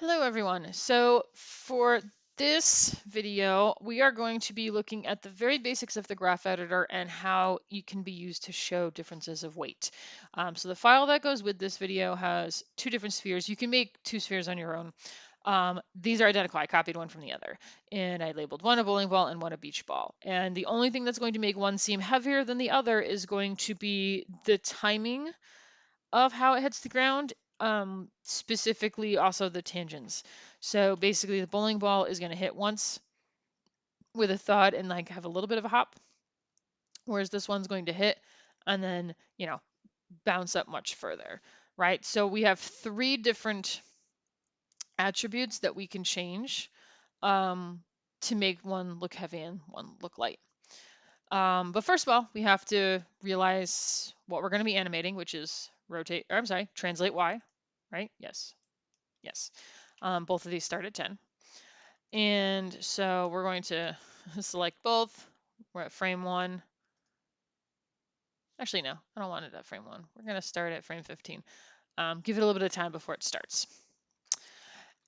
Hello everyone. So for this video, we are going to be looking at the very basics of the graph editor and how it can be used to show differences of weight. So the file that goes with this video has two different spheres. You can make two spheres on your own. These are identical. I copied one from the other, and I labeled one a bowling ball and one a beach ball. And the only thing that's going to make one seem heavier than the other is going to be the timing of how it hits the ground, specifically also the tangents. So basically, the bowling ball is going to hit once with a thud and like have a little bit of a hop, whereas this one's going to hit and then, bounce up much further, right? So we have three different attributes that we can change um, to make one look heavy and one look light. But first of all, we have to realize what we're going to be animating, which is translate Y, right? Yes. Yes. Both of these start at 10. And so we're going to select both. We're at frame 1. Actually, no, I don't want it at frame 1. We're going to start at frame 15. Give it a little bit of time before it starts.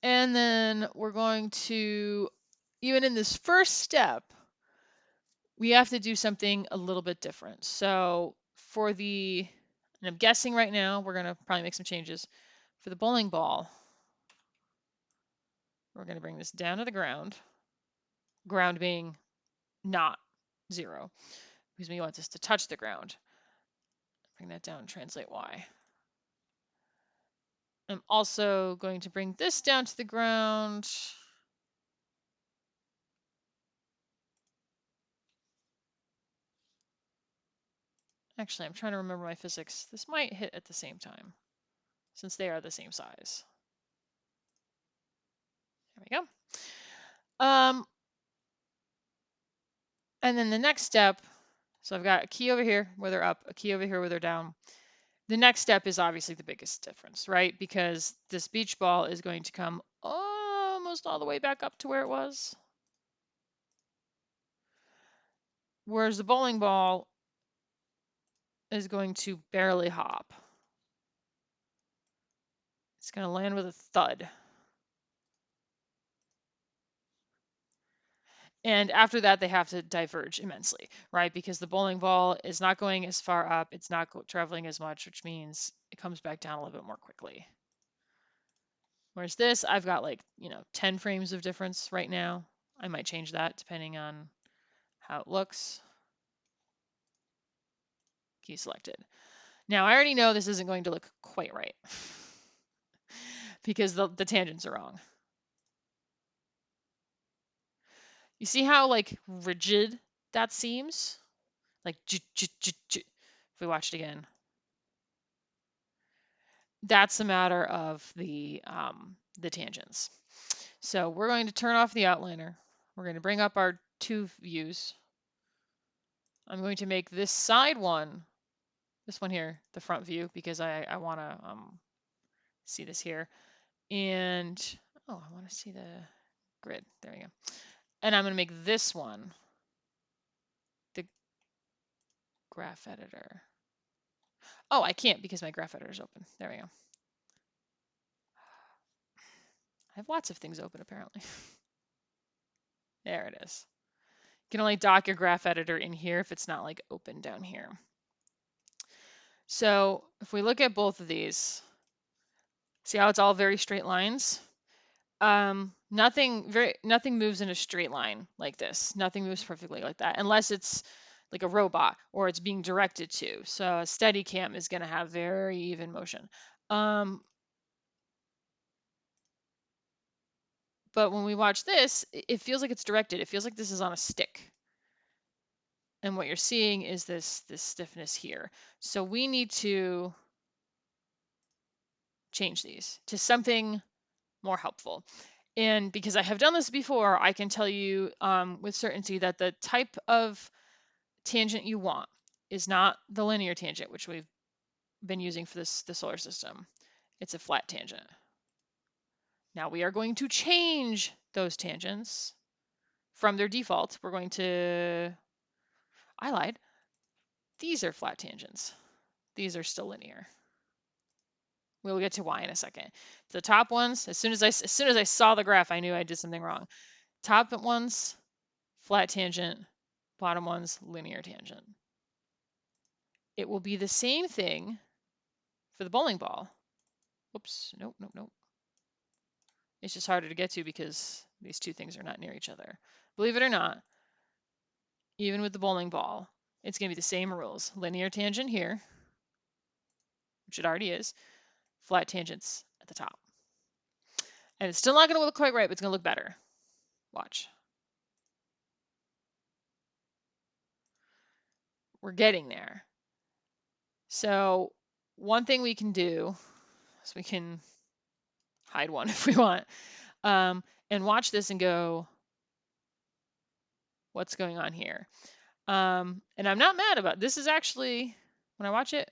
And then we're going to, even in this first step, we have to do something a little bit different. So and I'm guessing right now, we're going to probably make some changes. For the bowling ball, we're going to bring this down to the ground being not 0, because we want this to touch the ground. Bring that down, translate Y. I'm also going to bring this down to the ground. Actually, I'm trying to remember my physics. This might hit at the same time, since they are the same size. There we go. And then the next step, so I've got a key over here where they're up, a key over here where they're down. The next step is obviously the biggest difference, right? Because this beach ball is going to come almost all the way back up to where it was. Whereas the bowling ball is going to barely hop. It's going to land with a thud. And after that, they have to diverge immensely, right? Because the bowling ball is not going as far up, it's not traveling as much, which means it comes back down a little bit more quickly. Whereas this, I've got like, 10 frames of difference right now. I might change that depending on how it looks. Key selected. Now, I already know this isn't going to look quite right because the tangents are wrong. You see how like rigid that seems? Like, if we watch it again, that's a matter of the tangents. So we're going to turn off the outliner. We're going to bring up our two views. I'm going to make this side one, this one here, the front view, because I want to see this here. And, oh, I want to see the grid. There we go. And I'm going to make this one the graph editor. Oh, I can't because my graph editor is open. There we go. I have lots of things open apparently. There it is. You can only dock your graph editor in here if it's not like open down here. So if we look at both of these, see how it's all very straight lines? Nothing moves in a straight line like this. Nothing moves perfectly like that unless it's like a robot or it's being directed to. So a Steadicam is going to have very even motion. But when we watch this, it feels like it's directed. It feels like this is on a stick. And what you're seeing is this stiffness here. So we need to change these to something more helpful. And because I have done this before, I can tell you with certainty that the type of tangent you want is not the linear tangent, which we've been using for the solar system. It's a flat tangent. Now we are going to change those tangents from their default. We're going to, I lied, these are flat tangents. These are still linear. We'll get to why in a second. The top ones, as soon as I saw the graph, I knew I did something wrong. Top ones, flat tangent. Bottom ones, linear tangent. It will be the same thing for the bowling ball. Oops, nope, nope, nope. It's just harder to get to because these two things are not near each other. Believe it or not, even with the bowling ball, it's going to be the same rules. Linear tangent here, which it already is, flat tangents at the top. And it's still not going to look quite right, but it's going to look better. Watch. We're getting there. So one thing we can do is we can hide one if we want, and watch this and go, what's going on here? And I'm not mad about it. This is actually, when I watch it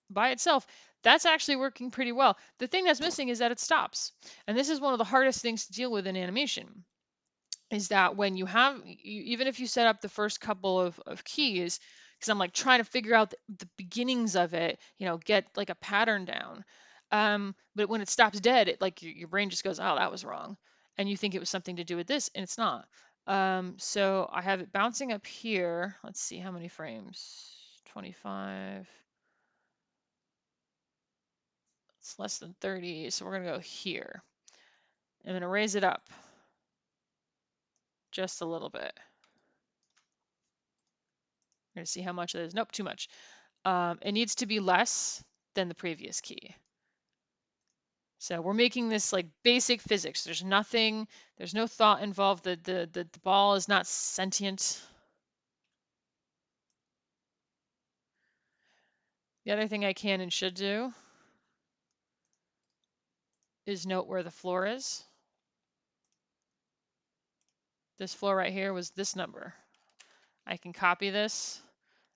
by itself, that's actually working pretty well. The thing that's missing is that it stops. And this is one of the hardest things to deal with in animation, is that when you have, even if you set up the first couple of keys, because I'm like trying to figure out the beginnings of it, get like a pattern down. But when it stops dead, it like your brain just goes, oh, that was wrong. And you think it was something to do with this, and it's not. So I have it bouncing up here. Let's see how many frames. 25. It's less than 30, so we're gonna go here. I'm gonna raise it up just a little bit. We're gonna see how much it is. Nope, too much. It needs to be less than the previous key. So we're making this like basic physics. There's no thought involved. The ball is not sentient. The other thing I can and should do is note where the floor is. This floor right here was this number. I can copy this.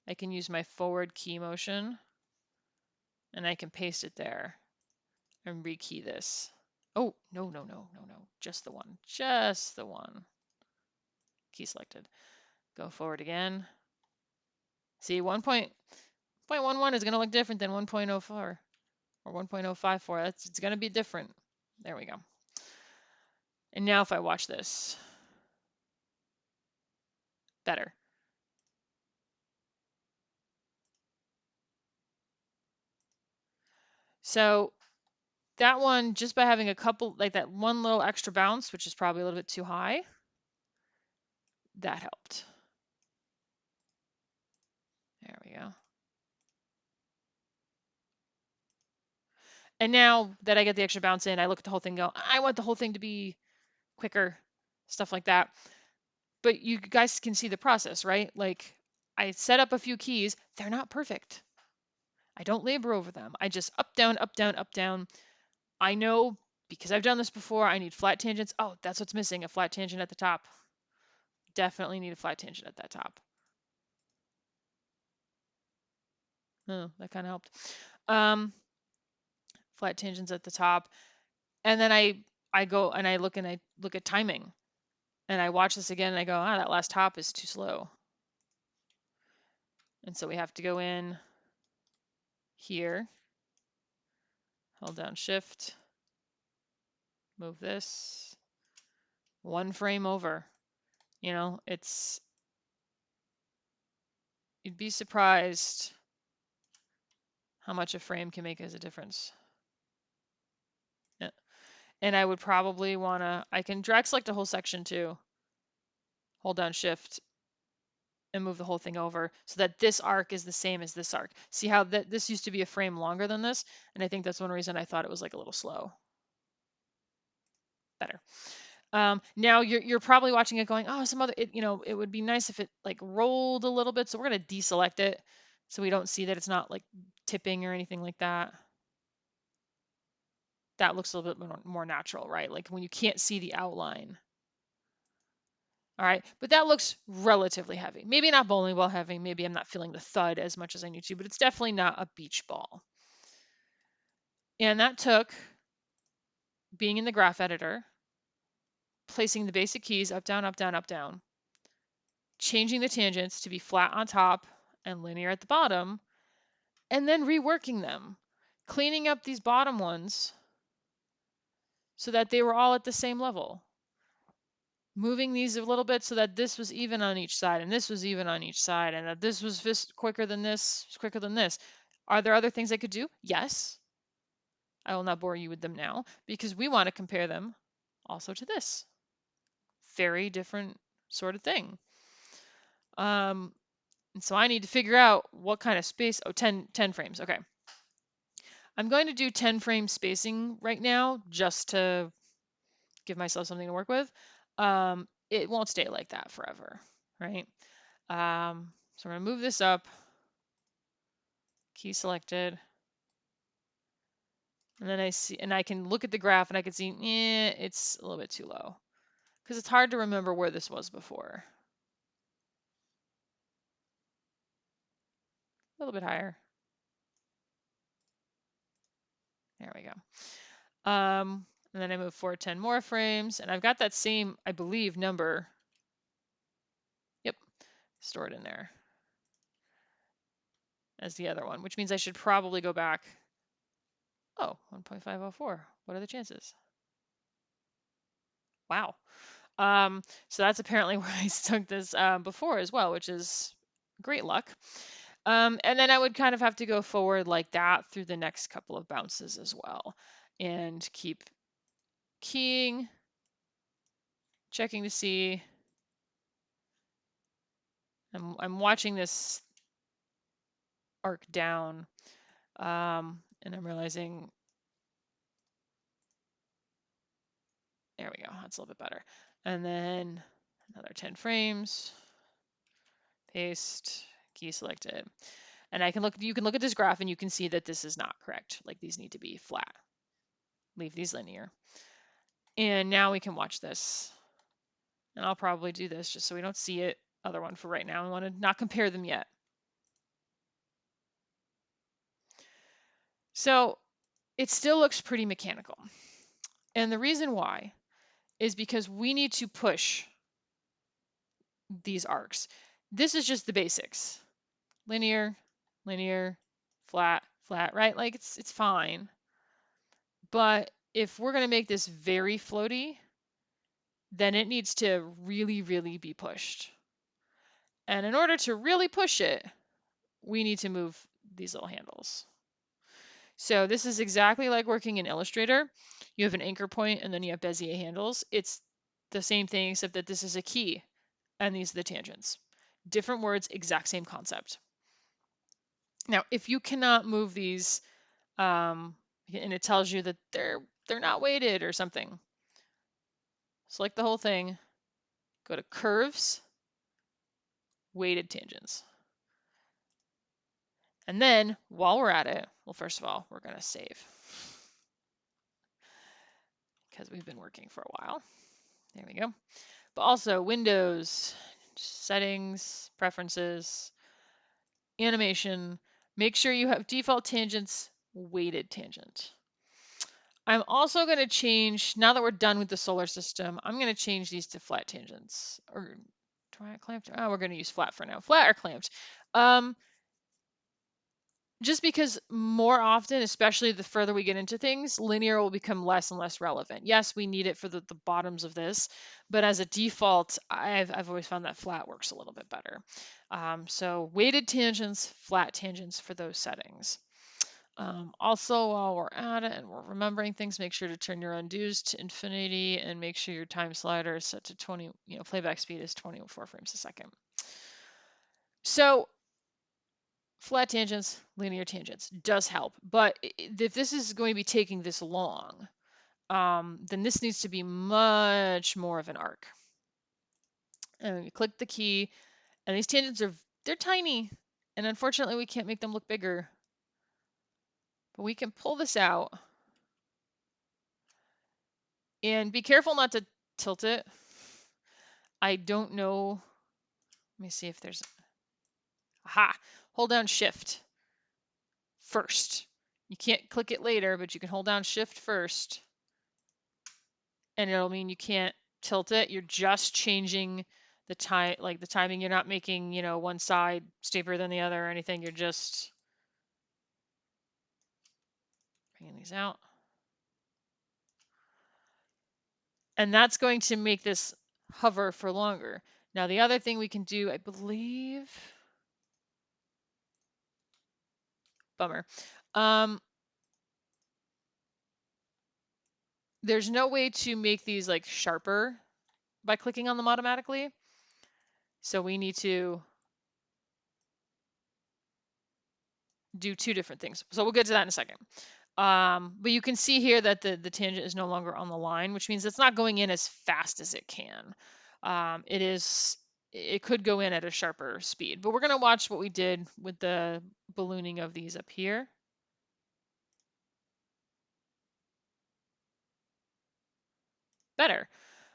I can use my forward key motion, and I can paste it there and rekey this. Oh, no. Just the one. Just the one. Key selected. Go forward again. See, 1.11 is going to look different than 1.04 or 1.054. It's going to be different. There we go. And now if I watch this, better. So that one, just by having a couple, like that one little extra bounce, which is probably a little bit too high, that helped. There we go. And now that I get the extra bounce in, I look at the whole thing and go, I want the whole thing to be quicker, stuff like that. But you guys can see the process, right? Like I set up a few keys. They're not perfect. I don't labor over them. I just up, down, up, down, up, down. I know because I've done this before, I need flat tangents. Oh, that's what's missing, a flat tangent at the top. Definitely need a flat tangent at that top. Oh, that kind of helped. Flat tangents at the top. And then I go and I look at timing. And I watch this again and I go, that last hop is too slow. And so we have to go in here, hold down shift, move this, one frame over. You'd be surprised how much a frame can make as a difference. Yeah. And I would probably I can drag select a whole section too. Hold down shift and move the whole thing over so that this arc is the same as this arc. See how this used to be a frame longer than this? And I think that's one reason I thought it was like a little slow. Better. Now you're probably watching it going, oh, it would be nice if it like rolled a little bit. So we're going to deselect it so we don't see that it's not like tipping or anything like that. That looks a little bit more natural, right? Like when you can't see the outline. All right, but that looks relatively heavy. Maybe not bowling ball heavy. Maybe I'm not feeling the thud as much as I need to, but it's definitely not a beach ball. And that took being in the graph editor, placing the basic keys up, down, up, down, up, down, changing the tangents to be flat on top and linear at the bottom, and then reworking them. cleaning up these bottom ones so that they were all at the same level. Moving these a little bit so that this was even on each side and this was even on each side and that this was quicker than this, quicker than this. Are there other things I could do? Yes. I will not bore you with them now because we want to compare them also to this. Very different sort of thing. And so I need to figure out what kind of space. Oh, 10 frames. Okay. I'm going to do 10 frame spacing right now just to give myself something to work with. It won't stay like that forever, right? So I'm going to move this up, key selected, and then I see, and I can look at the graph and I can see, it's a little bit too low because it's hard to remember where this was before. A little bit higher. There we go. And then I move forward 10 more frames, and I've got that same, I believe, number. Yep, stored in there as the other one, which means I should probably go back. Oh, 1.504. What are the chances? Wow. So that's apparently where I stuck this before as well, which is great luck. And then I would kind of have to go forward like that through the next couple of bounces as well, and keep keying, checking to see. I'm watching this arc down, and I'm realizing, there we go, that's a little bit better. And then another 10 frames, paste, key selected. And I can look, you can look at this graph and you can see that this is not correct. Like these need to be flat. Leave these linear. And now we can watch this. And I'll probably do this just so we don't see it. Other one for right now. I want to not compare them yet. So it still looks pretty mechanical. And the reason why is because we need to push these arcs. This is just the basics. Linear, linear, flat, flat, right? Like it's fine. But if we're going to make this very floaty, then it needs to really, really be pushed. And in order to really push it, we need to move these little handles. So this is exactly like working in Illustrator. You have an anchor point and then you have Bezier handles. It's the same thing except that this is a key and these are the tangents. Different words, exact same concept. Now, if you cannot move these, and it tells you that they're not weighted or something, select the whole thing, go to curves, weighted tangents. And then while we're at it, well, first of all, we're going to save because we've been working for a while. There we go. But also Windows, settings, preferences, animation. Make sure you have default tangents, weighted tangent. I'm also going to change, now that we're done with the solar system, I'm going to change these to flat tangents. Or try clamped? Oh, we're going to use flat for now. Flat or clamped. Just because more often, especially the further we get into things, linear will become less and less relevant. Yes, we need it for the bottoms of this, but as a default, I've always found that flat works a little bit better. So weighted tangents, flat tangents for those settings. Also, while we're at it and we're remembering things, make sure to turn your undos to infinity and make sure your time slider is set to 20, playback speed is 24 frames a second. So flat tangents, linear tangents does help. But if this is going to be taking this long, then this needs to be much more of an arc. And you click the key, and these tangents they're tiny. And unfortunately, we can't make them look bigger. But we can pull this out. And be careful not to tilt it. I don't know. Let me see if there's... Aha! Hold down Shift first. You can't click it later, but you can hold down Shift first. And it'll mean you can't tilt it. You're just changing the time, like the timing. You're not making, one side steeper than the other or anything. You're just Bringing these out. And that's going to make this hover for longer. Now the other thing we can do, I believe, bummer. There's no way to make these like sharper by clicking on them automatically. So we need to do two different things. So we'll get to that in a second. But you can see here that the tangent is no longer on the line, which means it's not going in as fast as it can. It could go in at a sharper speed, but we're going to watch what we did with the ballooning of these up here. Better.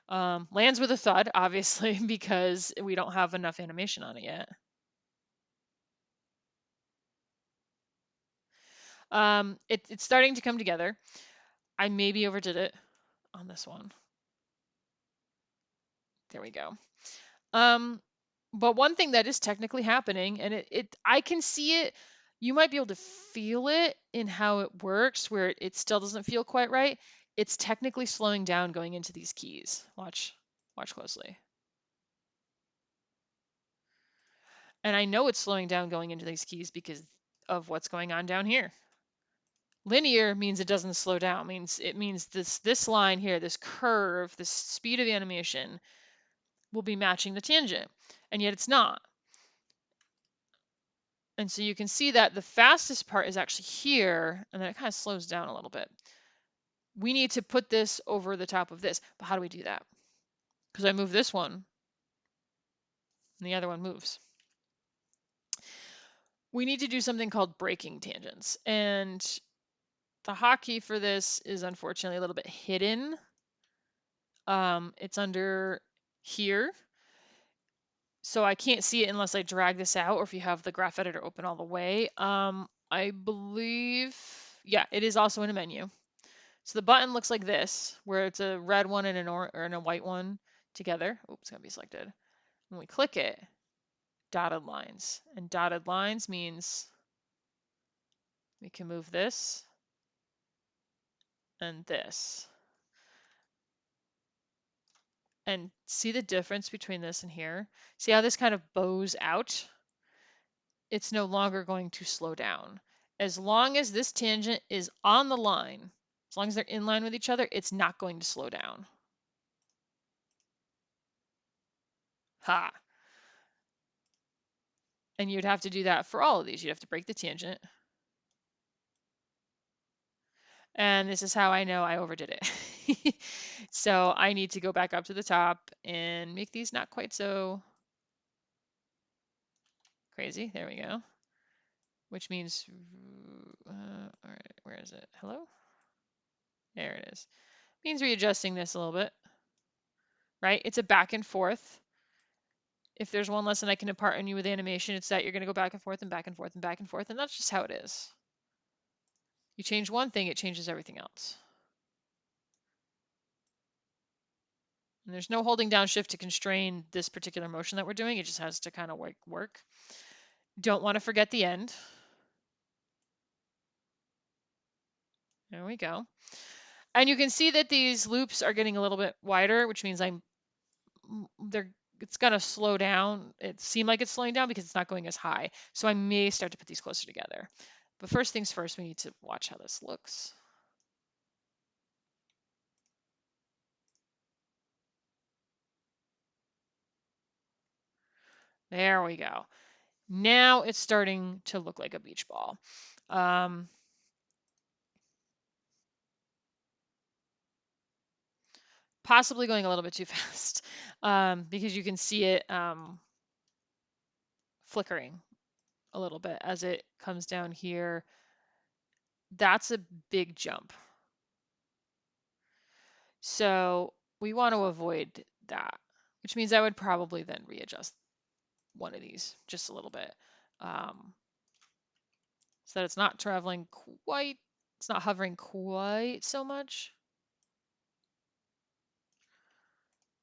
Lands with a thud, obviously, because we don't have enough animation on it yet. It's starting to come together. I maybe overdid it on this one. There we go. But one thing that is technically happening, and I can see it, you might be able to feel it in how it works, where it still doesn't feel quite right. It's technically slowing down going into these keys. Watch closely. And I know it's slowing down going into these keys because of what's going on down here. Linear means it doesn't slow down. It means this line here, this curve, this speed of the animation will be matching the tangent, and yet it's not. And so you can see that the fastest part is actually here, and then it kind of slows down a little bit. We need to put this over the top of this, but how do we do that? Because I move this one, and the other one moves. We need to do something called breaking tangents, and the hotkey for this is unfortunately a little bit hidden. It's under here. So I can't see it unless I drag this out, or if you have the graph editor open all the way. I believe, yeah, it is also in a menu. So the button looks like this, where it's a red one and a white one together. Oops, it's gonna be selected. When we click it, dotted lines. And dotted lines means we can move this and this. And see the difference between this and here? See how this kind of bows out? It's no longer going to slow down. As long as this tangent is on the line, as long as they're in line with each other, it's not going to slow down. Ha! And you'd have to do that for all of these. You'd have to break the tangent. And this is how I know I overdid it. So I need to go back up to the top and make these not quite so crazy. There we go. Which means, all right, where is it? Hello? There it is. Means readjusting this a little bit, right? It's a back and forth. If there's one lesson I can impart on you with animation, it's that you're going to go back and forth and back and forth and back and forth, and that's just how it is. You change one thing, it changes everything else. And there's no holding down shift to constrain this particular motion that we're doing. It just has to kind of work. Don't want to forget the end. There we go. And you can see that these loops are getting a little bit wider, which means it's going to slow down. It seemed like it's slowing down because it's not going as high. So I may start to put these closer together. But first things first, we need to watch how this looks. There we go. Now it's starting to look like a beach ball. Possibly going a little bit too fast because you can see it flickering a little bit as it comes down here. That's a big jump. So we want to avoid that, which means I would probably then readjust one of these just a little bit so that it's not traveling quite, it's not hovering quite so much.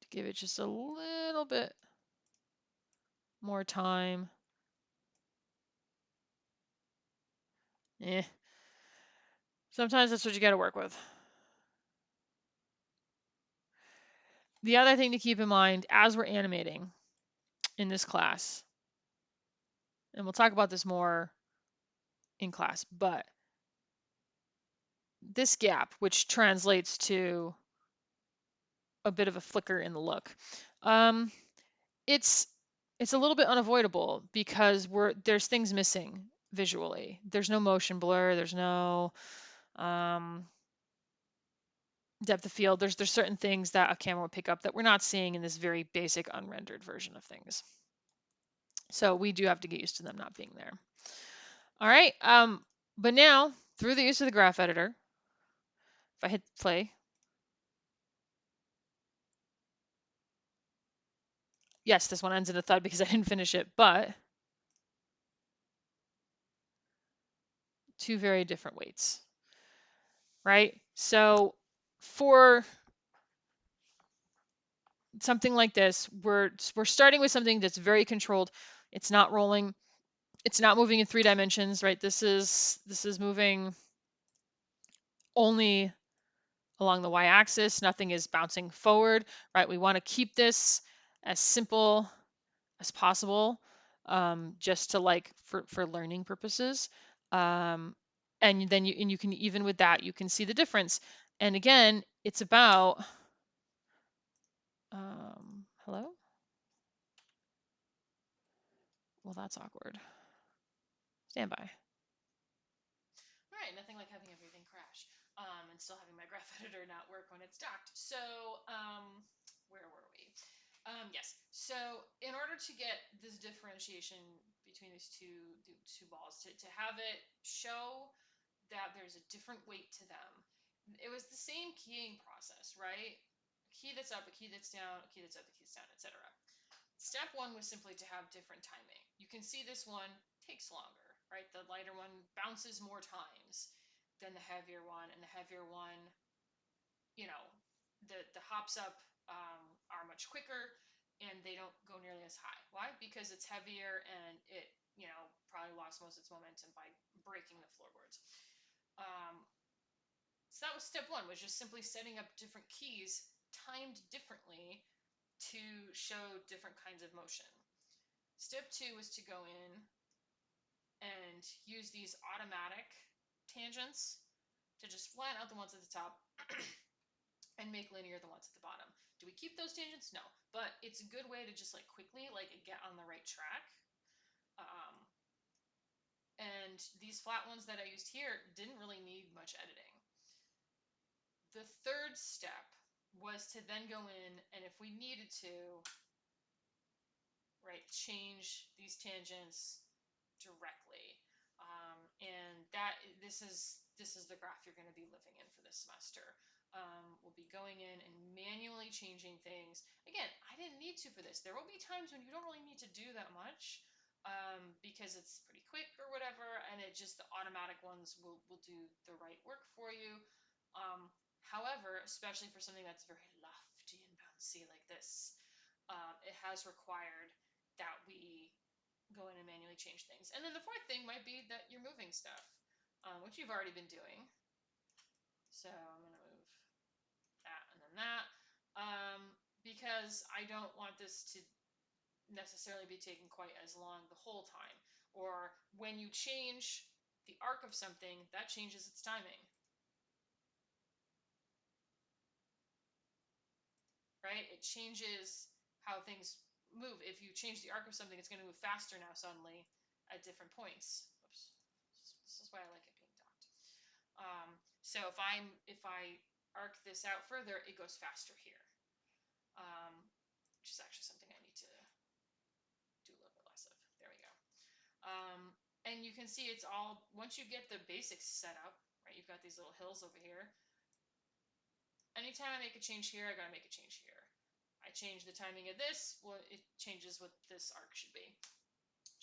To give it just a little bit more time. Sometimes that's what you got to work with. The other thing to keep in mind as we're animating in this class, and we'll talk about this more in class, but this gap, which translates to a bit of a flicker in the look, it's a little bit unavoidable because there's things missing visually. There's no motion blur. There's no depth of field. There's certain things that a camera would pick up that we're not seeing in this very basic unrendered version of things. So we do have to get used to them not being there. All right. But now through the use of the graph editor, if I hit play, yes, this one ends in a thud because I didn't finish it, but two very different weights, right? So for something like this, we're starting with something that's very controlled. It's not rolling. It's not moving in 3 dimensions, right? This is moving only along the y-axis. Nothing is bouncing forward, right? We want to keep this as simple as possible, just to like for learning purposes. And then you can, even with that, you can see the difference. And again, it's about hello. Well, that's awkward. Stand by. All right, nothing like having everything crash, and still having my graph editor not work when it's docked. So, where were we? Yes. So, in order to get this differentiation between these two balls, to have it show that there's a different weight to them, it was the same keying process, right? A key that's up, a key that's down, a key that's up, a key that's down, etc. Step one was simply to have different timing. You can see this one takes longer, right? The lighter one bounces more times than the heavier one, and the heavier one, you know, the hops up are much quicker and they don't go nearly as high. Why? Because it's heavier and it, probably lost most of its momentum by breaking the floorboards. So that was step one, was just simply setting up different keys timed differently to show different kinds of motion. Step two was to go in and use these automatic tangents to just flatten out the ones at the top and make linear the ones at the bottom. Do we keep those tangents? No, but it's a good way to just like quickly like get on the right track. And these flat ones that I used here didn't really need much editing. The third step was to then go in, and if we needed to, right, change these tangents directly. And this is the graph you're going to be living in for this semester. We'll be going in and manually changing things. Again, I didn't need to for this. There will be times when you don't really need to do that much, because it's pretty quick or whatever, and it just, the automatic ones will do the right work for you. However, especially for something that's very lofty and bouncy like this, it has required that we go in and manually change things. And then the fourth thing might be that you're moving stuff, which you've already been doing. So I'm going to move that and then that, because I don't want this to necessarily be taking quite as long the whole time. Or when you change the arc of something, that changes its timing. Right? It changes how things move. If you change the arc of something, it's going to move faster now suddenly at different points. Oops. This is why I like it being docked. So if I arc this out further, it goes faster here, which is actually something I need to do a little bit less of. There we go. And you can see it's all, once you get the basics set up, right, you've got these little hills over here. Anytime I make a change here, I got to make a change here. I change the timing of this, well, it changes what this arc should be.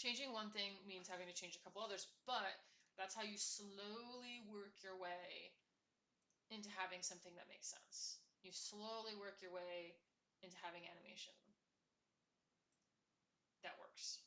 Changing one thing means having to change a couple others, but that's how you slowly work your way into having something that makes sense. You slowly work your way into having animation that works.